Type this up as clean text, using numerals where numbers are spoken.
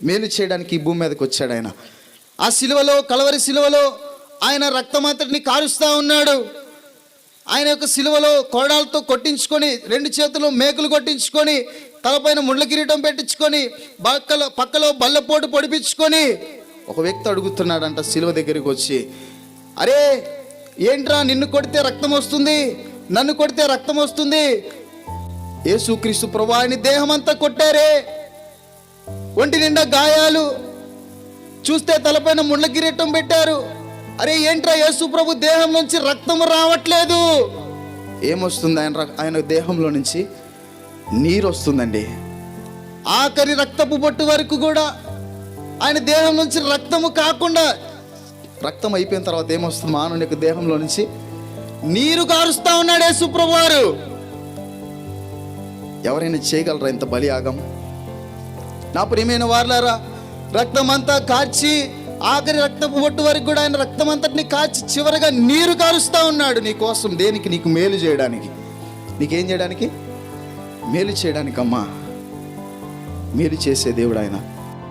మేలు చేయడానికి ఈ భూమి మీదకి వచ్చాడు ఆయన. ఆ సిలువలో, కలవరి సిలువలో ఆయన రక్తమంతటిని కారుస్తూ ఉన్నాడు. ఆయన యొక్క సిలువలో కోడాలతో కొట్టించుకొని, 2 చేతులు మేకులు కొట్టించుకొని, తలపైన ముళ్ళ కిరీటం పెట్టించుకొని, పక్కలో బల్లపోటు పొడిపించుకొని ఒక వ్యక్తి అడుగుతున్నాడంట సిలువ దగ్గరికి వచ్చి, అరే ఏంట్రా, నిన్ను కొడితే రక్తం వస్తుంది, నన్ను కొడితే రక్తం వస్తుంది, యేసుక్రీస్తు ప్రభువా ఆయన దేహం అంతా కొట్టారే, ఒంటి నిండా గాయాలు, చూస్తే తలపైన ముళ్ళ కిరీటం పెట్టారు, అరే ఏంట్రా యేసు ప్రభు దేహం నుంచి రక్తం రావట్లేదు. ఏమొస్తుంది? ఆయన దేహంలో నుంచి నీరు వస్తుందండి. ఆఖరి రక్తపు బొట్టు వరకు కూడా ఆయన దేహం నుంచి రక్తము కాకుండా, రక్తం అయిపోయిన తర్వాత ఏమొస్తుంది? మానవుని యొక్క దేహంలో నుంచి నీరు కారుస్తా ఉన్నాడు యేసు ప్రభు వారు. ఎవరైనా చేయగలరా ఇంత బలియాగం? నా ప్రియమైన వారలారా, రక్తం అంతా కార్చి ఆఖరి రక్తపు బొట్టు వరకు కూడా ఆయన రక్తం అంతటిని కాచి చివరిగా నీరు కారుస్తా ఉన్నాడు నీ కోసం. దేనికి? నీకు మేలు చేయడానికి. నీకేం చేయడానికి? మేలు చేయడానికి. అమ్మా, మేలు చేసే దేవుడు ఆయన.